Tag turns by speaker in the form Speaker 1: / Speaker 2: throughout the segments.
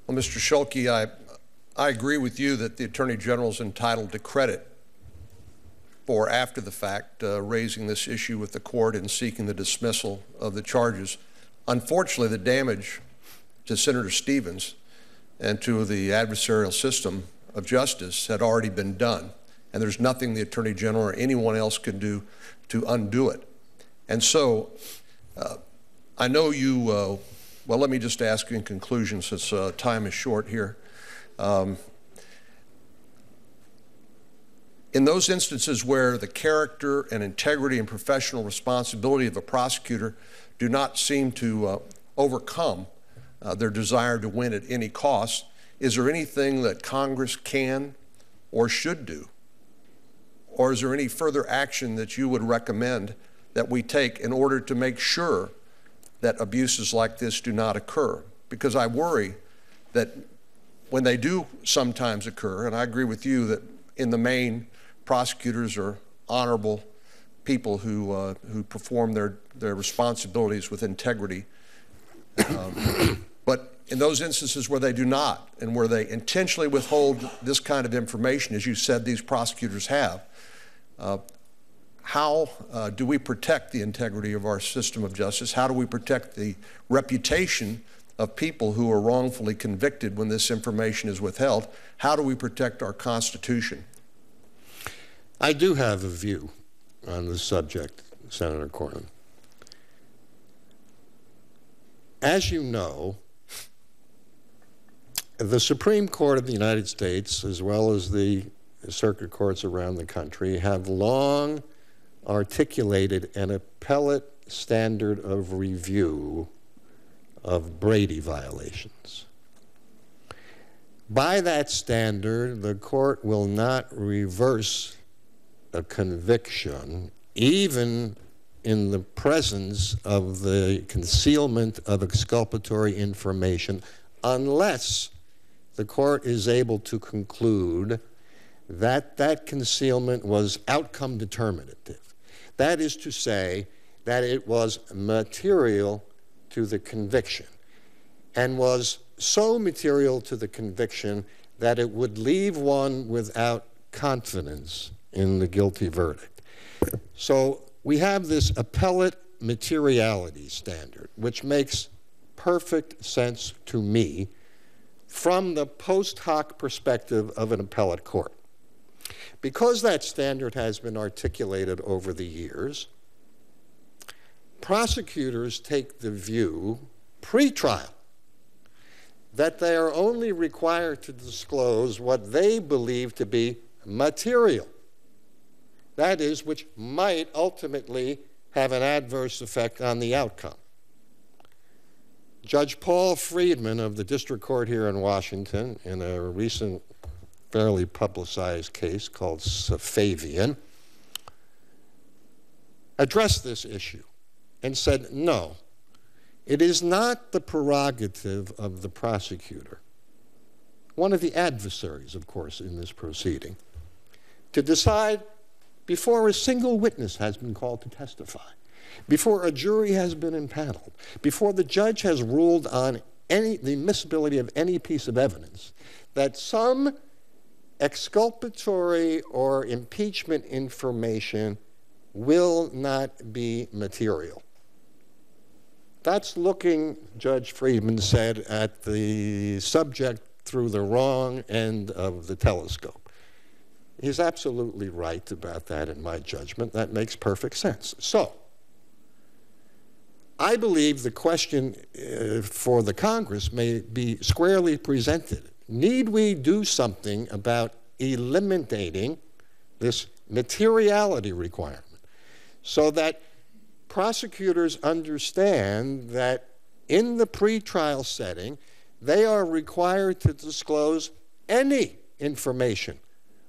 Speaker 1: Well, Mr. Schulke, I agree with you that the Attorney General is entitled to credit for, after the fact, raising this issue with the court and seeking the dismissal of the charges. Unfortunately, the damage to Senator Stevens and to the adversarial system of justice had already been done, and there's nothing the Attorney General or anyone else can do to undo it. And so I know you, well, let me just ask you in conclusion, since time is short here. In those instances where the character and integrity and professional responsibility of a prosecutor do not seem to overcome their desire to win at any cost, is there anything that Congress can or should do? Or is there any further action that you would recommend that we take in order to make sure that abuses like this do not occur? Because I worry that when they do sometimes occur, and I agree with you that in the main, prosecutors are honorable people who perform their responsibilities with integrity. But in those instances where they do not, and where they intentionally withhold this kind of information, as you said these prosecutors have, how do we protect the integrity of our system of justice? How do we protect the reputation of people who are wrongfully convicted when this information is withheld? How do we protect our Constitution?
Speaker 2: I do have a view on the subject, Senator Cornyn. As you know, the Supreme Court of the United States, as well as the circuit courts around the country, have long articulated an appellate standard of review of Brady violations. By that standard, the court will not reverse a conviction, even in the presence of the concealment of exculpatory information, unless the court is able to conclude that that concealment was outcome determinative. That is to say, that it was material to the conviction, and was so material to the conviction that it would leave one without confidence in the guilty verdict. So we have this appellate materiality standard, which makes perfect sense to me from the post hoc perspective of an appellate court. Because that standard has been articulated over the years, prosecutors take the view, pre-trial, that they are only required to disclose what they believe to be material. That is, which might ultimately have an adverse effect on the outcome. Judge Paul Friedman of the District Court here in Washington, in a recent fairly publicized case called Safavian, addressed this issue and said, no, it is not the prerogative of the prosecutor, one of the adversaries, of course, in this proceeding, to decide before a single witness has been called to testify, before a jury has been impaneled, before the judge has ruled on the admissibility of any piece of evidence, that some exculpatory or impeachment information will not be material. That's looking, Judge Friedman said, at the subject through the wrong end of the telescope. He's absolutely right about that in my judgment. That makes perfect sense. So, I believe the question for the Congress may be squarely presented. Need we do something about eliminating this materiality requirement so that prosecutors understand that in the pretrial setting, they are required to disclose any information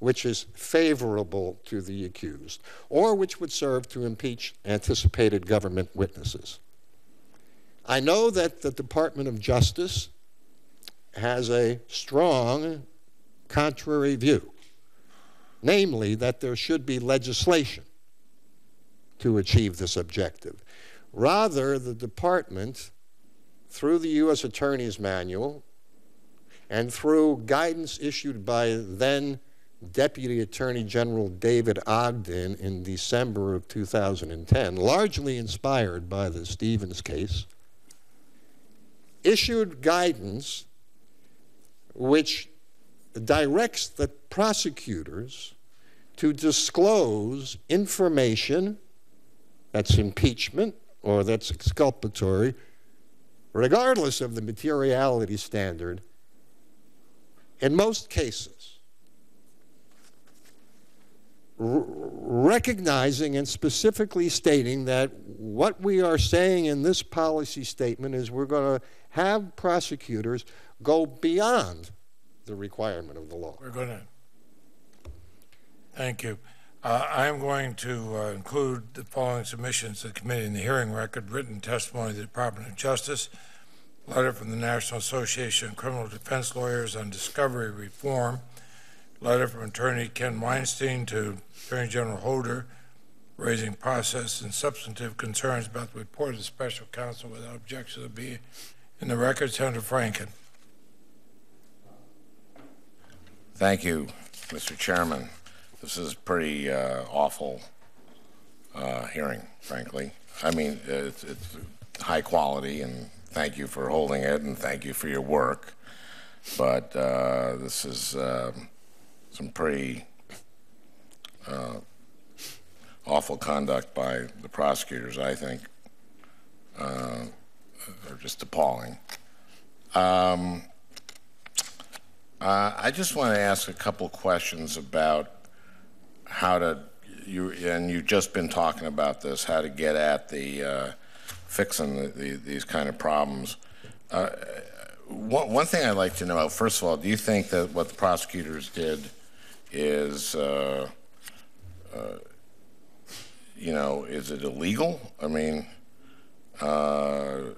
Speaker 2: which is favorable to the accused, or which would serve to impeach anticipated government witnesses. I know that the Department of Justice has a strong contrary view, namely that there should be legislation to achieve this objective. Rather, the department, through the U.S. Attorney's Manual, and through guidance issued by then Deputy Attorney General David Ogden in December of 2010, largely inspired by the Stevens case, issued guidance which directs the prosecutors to disclose information that's impeachment or that's exculpatory, regardless of the materiality standard, in most cases, recognizing and specifically stating that what we are saying in this policy statement is we're going to have prosecutors go beyond the requirement of the law.
Speaker 3: We're going to. Thank you. I am going to include the following submissions to the committee in the hearing record: written testimony of the Department of Justice, letter from the National Association of Criminal Defense Lawyers on discovery reform, letter from Attorney Ken Weinstein to Attorney General Holder raising process and substantive concerns about the report of the special counsel without objection to be in the record. Senator Franken.
Speaker 4: Thank you, Mr. Chairman. This is pretty awful hearing, frankly. I mean, it's high quality, and thank you for holding it, and thank you for your work. But this is some pretty awful conduct by the prosecutors, I think. They're just appalling. I just want to ask a couple questions about how to, and you've just been talking about this, how to get at the fixing these kind of problems. One thing I'd like to know, first of all, do you think that what the prosecutors did is, you know, is it illegal? I mean, or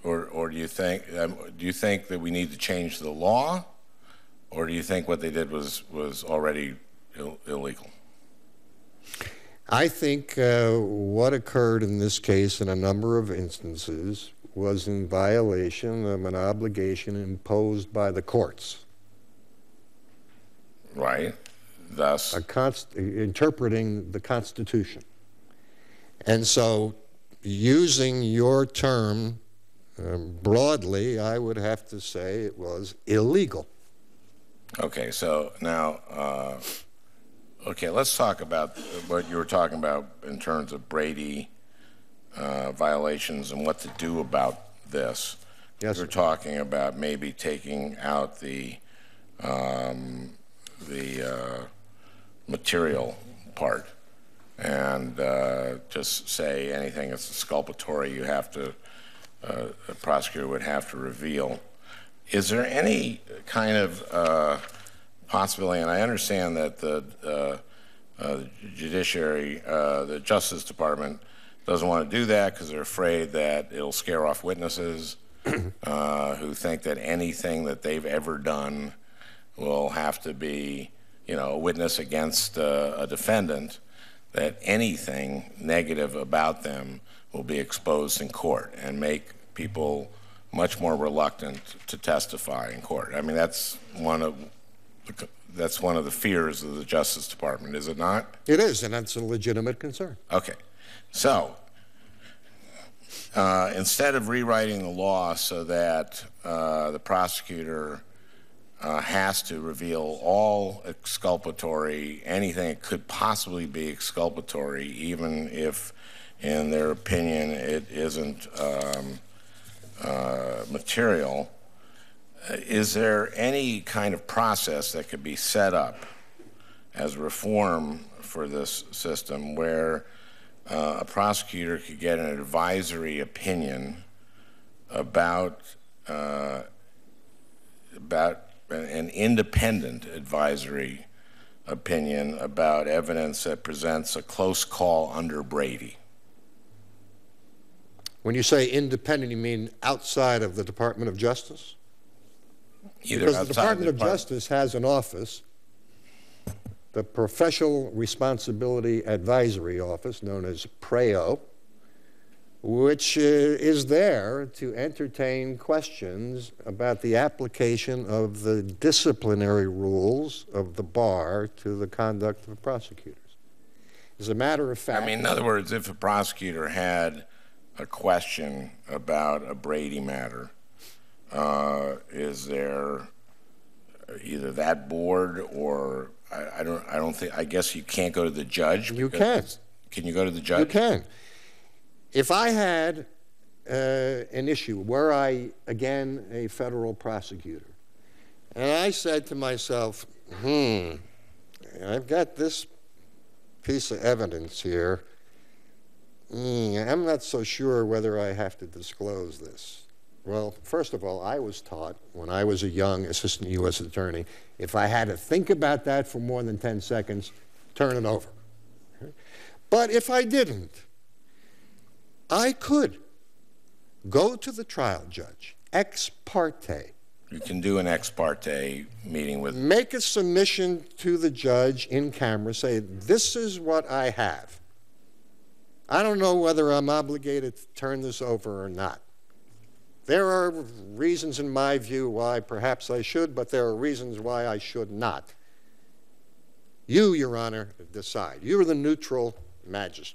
Speaker 4: do you think that we need to change the law, or do you think what they did was already illegal?
Speaker 2: I think what occurred in this case in a number of instances was in violation of an obligation imposed by the courts.
Speaker 4: Right. Thus?
Speaker 2: Interpreting the Constitution. And so, using your term broadly, I would have to say it was illegal.
Speaker 4: Okay, so now, okay, let's talk about what you were talking about in terms of Brady violations and what to do about this.
Speaker 2: Yes,
Speaker 4: You're talking about maybe taking out the material part and just say anything that's exculpatory you have to, a prosecutor would have to reveal. Is there any kind of possibility, and I understand that the Judiciary, the Justice Department doesn't want to do that because they're afraid that it'll scare off witnesses who think that anything that they've ever done will have to be, you know, a witness against a defendant, that anything negative about them will be exposed in court and make people much more reluctant to testify in court. I mean, that's one of the fears of the Justice Department, is it not?
Speaker 2: It is, and that's a legitimate concern.
Speaker 4: Okay. So, instead of rewriting the law so that the prosecutor has to reveal all exculpatory, anything that could possibly be exculpatory, even if, in their opinion, it isn't material, is there any kind of process that could be set up as reform for this system where a prosecutor could get an advisory opinion about an independent advisory opinion about evidence that presents a close call under Brady?
Speaker 2: When you say independent, you mean outside of the Department of Justice?
Speaker 4: Either
Speaker 2: because the Department of Justice has an office, the Professional Responsibility Advisory Office, known as PRAO, which is there to entertain questions about the application of the disciplinary rules of the bar to the conduct of prosecutors. As a matter of fact...
Speaker 4: I mean, in other words, if a prosecutor had a question about a Brady matter, is there either that board or I don't think, I guess you can't go to the judge?
Speaker 2: You can.
Speaker 4: Can you go to the judge?
Speaker 2: You can. If I had an issue, were I, again, a federal prosecutor, and I said to myself, I've got this piece of evidence here, I'm not so sure whether I have to disclose this. Well, first of all, I was taught when I was a young assistant U.S. attorney, if I had to think about that for more than 10 seconds, turn it over. But if I didn't, I could go to the trial judge, ex parte.
Speaker 4: You can do an ex parte meeting with...
Speaker 2: Make a submission to the judge in camera, say, this is what I have. I don't know whether I'm obligated to turn this over or not. There are reasons in my view why perhaps I should, but there are reasons why I should not. You, Your Honor, decide. You're the neutral magistrate.